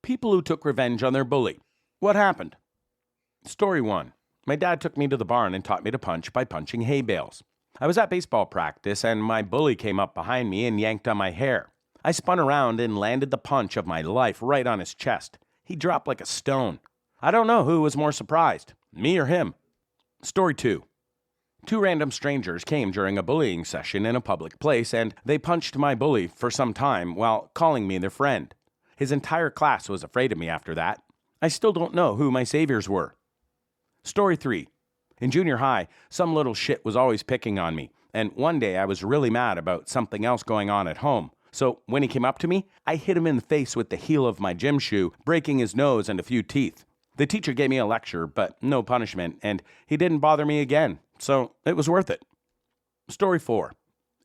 People who took revenge on their bully. What happened? Story 1. My dad took me to the barn and taught me to punch by punching hay bales. I was at baseball practice and my bully came up behind me and yanked on my hair. I spun around and landed the punch of my life right on his chest. He dropped like a stone. I don't know who was more surprised, me or him. Story 2. Two random strangers came during a bullying session in a public place and they punched my bully for some time while calling me their friend. His entire class was afraid of me after that. I still don't know who my saviors were. Story 3. In junior high, some little shit was always picking on me, and one day I was really mad about something else going on at home. So when he came up to me, I hit him in the face with the heel of my gym shoe, breaking his nose and a few teeth. The teacher gave me a lecture, but no punishment, and he didn't bother me again, so it was worth it. Story 4.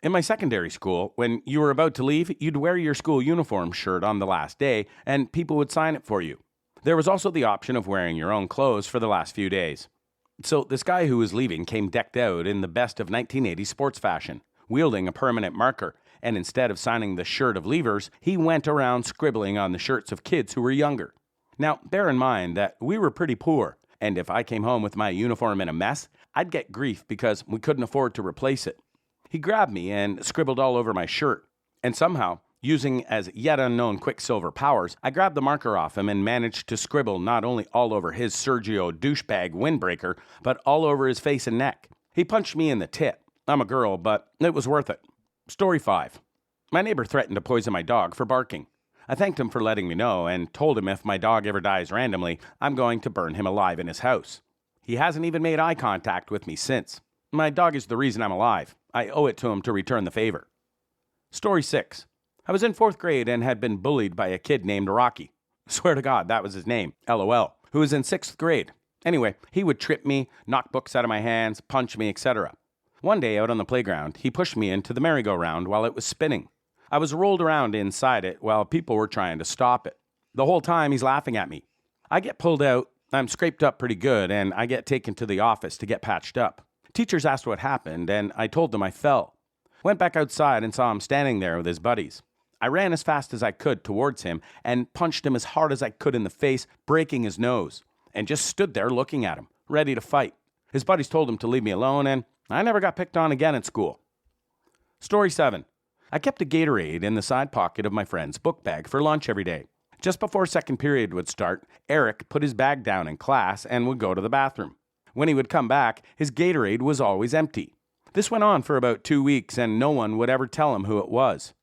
In my secondary school, when you were about to leave, you'd wear your school uniform shirt on the last day, and people would sign it for you. There was also the option of wearing your own clothes for the last few days. So this guy who was leaving came decked out in the best of 1980s sports fashion, wielding a permanent marker, and instead of signing the shirt of leavers, he went around scribbling on the shirts of kids who were younger. Now, bear in mind that we were pretty poor, and if I came home with my uniform in a mess, I'd get grief because we couldn't afford to replace it. He grabbed me and scribbled all over my shirt, and somehow, using as yet unknown Quicksilver powers, I grabbed the marker off him and managed to scribble not only all over his Sergio douchebag windbreaker, but all over his face and neck. He punched me in the tit. I'm a girl, but it was worth it. Story 5. My neighbor threatened to poison my dog for barking. I thanked him for letting me know and told him if my dog ever dies randomly, I'm going to burn him alive in his house. He hasn't even made eye contact with me since. My dog is the reason I'm alive. I owe it to him to return the favor. Story 6. I was in 4th grade and had been bullied by a kid named Rocky. Swear to God, that was his name, LOL, who was in 6th grade. Anyway, he would trip me, knock books out of my hands, punch me, etc. One day out on the playground, he pushed me into the merry-go-round while it was spinning. I was rolled around inside it while people were trying to stop it. The whole time he's laughing at me. I get pulled out, I'm scraped up pretty good, and I get taken to the office to get patched up. Teachers asked what happened, and I told them I fell. Went back outside and saw him standing there with his buddies. I ran as fast as I could towards him and punched him as hard as I could in the face, breaking his nose, and just stood there looking at him, ready to fight. His buddies told him to leave me alone, and I never got picked on again at school. Story 7. I kept a Gatorade in the side pocket of my friend's book bag for lunch every day. Just before second period would start, Eric put his bag down in class and would go to the bathroom. When he would come back, his Gatorade was always empty. This went on for about 2 weeks, and no one would ever tell him who it was.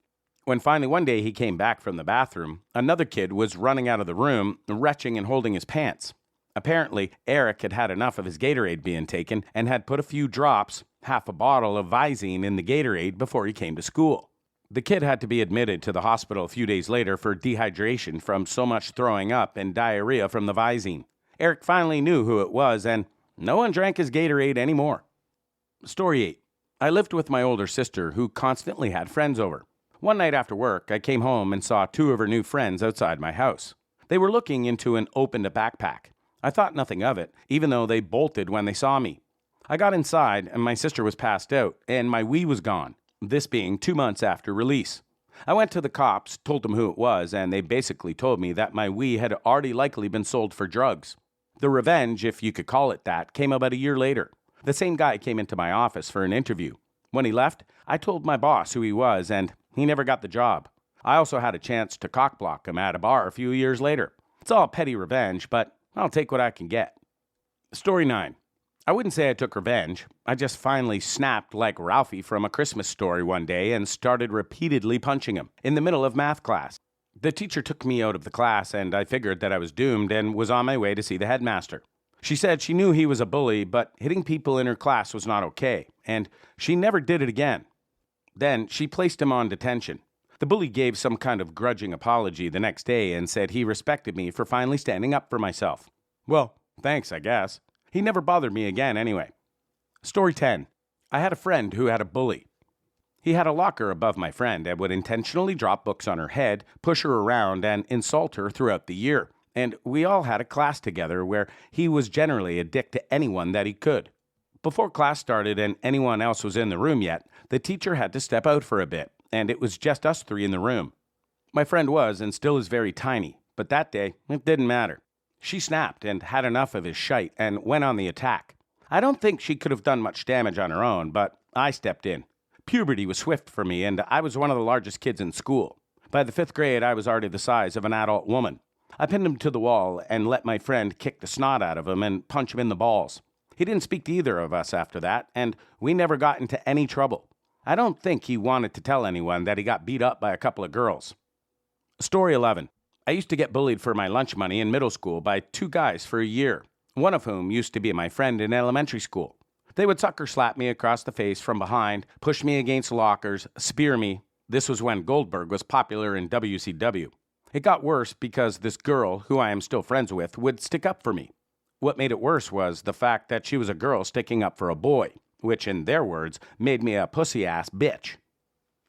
When finally one day he came back from the bathroom, another kid was running out of the room, retching and holding his pants. Apparently, Eric had had enough of his Gatorade being taken and had put a few drops, half a bottle of Visine in the Gatorade before he came to school. The kid had to be admitted to the hospital a few days later for dehydration from so much throwing up and diarrhea from the Visine. Eric finally knew who it was, and no one drank his Gatorade anymore. Story 8. I lived with my older sister, who constantly had friends over. One night after work, I came home and saw 2 of her new friends outside my house. They were looking into an opened backpack. I thought nothing of it, even though they bolted when they saw me. I got inside, and my sister was passed out, and my Wii was gone, this being 2 months after release. I went to the cops, told them who it was, and they basically told me that my Wii had already likely been sold for drugs. The revenge, if you could call it that, came about a year later. The same guy came into my office for an interview. When he left, I told my boss who he was, and he never got the job. I also had a chance to cockblock him at a bar a few years later. It's all petty revenge, but I'll take what I can get. Story 9. I wouldn't say I took revenge. I just finally snapped like Ralphie from A Christmas Story one day and started repeatedly punching him in the middle of math class. The teacher took me out of the class, and I figured that I was doomed and was on my way to see the headmaster. She said she knew he was a bully, but hitting people in her class was not okay, and she never did it again. Then she placed him on detention. The bully gave some kind of grudging apology the next day and said he respected me for finally standing up for myself. Well, thanks, I guess. He never bothered me again anyway. Story 10. I had a friend who had a bully. He had a locker above my friend and would intentionally drop books on her head, push her around, and insult her throughout the year. And we all had a class together where he was generally a dick to anyone that he could. Before class started and anyone else was in the room yet, the teacher had to step out for a bit, and it was just us 3 in the room. My friend was and still is very tiny, But that day, it didn't matter. She snapped and had enough of his shite and went on the attack. I don't think she could have done much damage on her own, but I stepped in. Puberty was swift for me, and I was one of the largest kids in school. By the 5th grade, I was already the size of an adult woman. I pinned him to the wall and let my friend kick the snot out of him and punch him in the balls. He didn't speak to either of us after that, and we never got into any trouble. I don't think he wanted to tell anyone that he got beat up by a couple of girls. Story 11. I used to get bullied for my lunch money in middle school by 2 guys for a year, one of whom used to be my friend in elementary school. They would sucker slap me across the face from behind, push me against lockers, spear me. This was when Goldberg was popular in WCW. It got worse because this girl, who I am still friends with, would stick up for me. What made it worse was the fact that she was a girl sticking up for a boy, which, in their words, made me a pussy-ass bitch.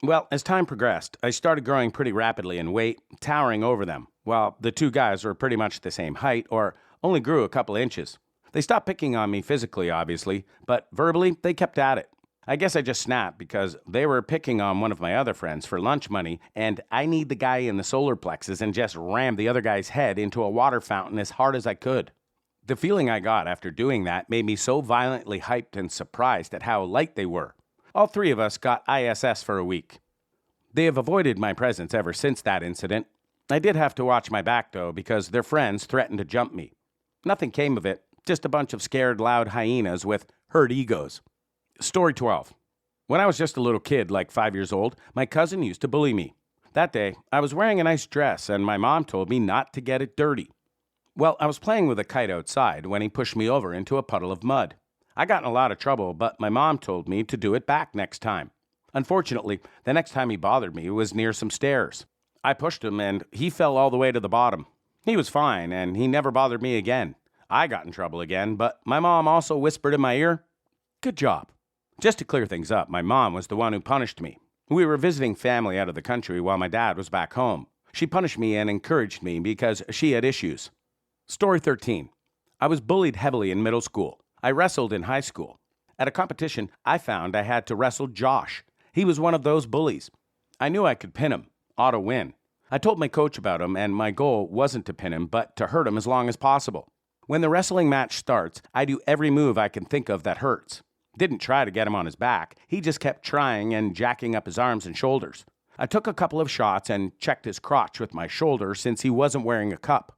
Well, as time progressed, I started growing pretty rapidly in weight, towering over them, while the 2 guys were pretty much the same height or only grew a couple inches. They stopped picking on me physically, obviously, but verbally, they kept at it. I guess I just snapped because they were picking on one of my other friends for lunch money, and I kneed the guy in the solar plexus and just rammed the other guy's head into a water fountain as hard as I could. The feeling I got after doing that made me so violently hyped and surprised at how light they were. All 3 of us got ISS for a week. They have avoided my presence ever since that incident. I did have to watch my back, though, because their friends threatened to jump me. Nothing came of it, just a bunch of scared, loud hyenas with hurt egos. Story 12. When I was just a little kid, like 5 years old, my cousin used to bully me. That day, I was wearing a nice dress, and my mom told me not to get it dirty. Well, I was playing with a kite outside when he pushed me over into a puddle of mud. I got in a lot of trouble, but my mom told me to do it back next time. Unfortunately, the next time he bothered me was near some stairs. I pushed him, and he fell all the way to the bottom. He was fine, and he never bothered me again. I got in trouble again, but my mom also whispered in my ear, "Good job." Just to clear things up, my mom was the one who punished me. We were visiting family out of the country while my dad was back home. She punished me and encouraged me because she had issues. Story 13. I was bullied heavily in middle school. I wrestled in high school. At a competition, I found I had to wrestle Josh. He was one of those bullies. I knew I could pin him, ought to win. I told my coach about him, and my goal wasn't to pin him, but to hurt him as long as possible. When the wrestling match starts, I do every move I can think of that hurts. Didn't try to get him on his back. He just kept trying and jacking up his arms and shoulders. I took a couple of shots and checked his crotch with my shoulder since he wasn't wearing a cup.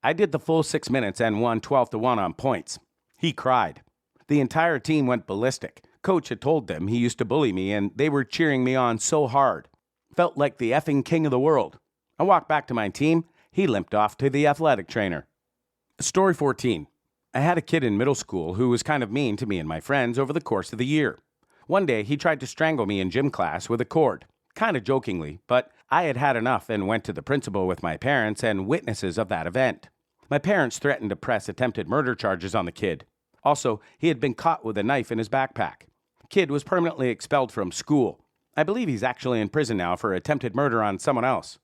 I did the full 6 minutes and won 12-1 on points. He cried. The entire team went ballistic. Coach had told them he used to bully me, and they were cheering me on so hard. Felt like the effing king of the world. I walked back to my team. He limped off to the athletic trainer. Story 14. I had a kid in middle school who was kind of mean to me and my friends over the course of the year. One day, he tried to strangle me in gym class with a cord, kind of jokingly, but I had had enough and went to the principal with my parents and witnesses of that event. My parents threatened to press attempted murder charges on the kid. Also, he had been caught with a knife in his backpack. Kid was permanently expelled from school. I believe he's actually in prison now for attempted murder on someone else.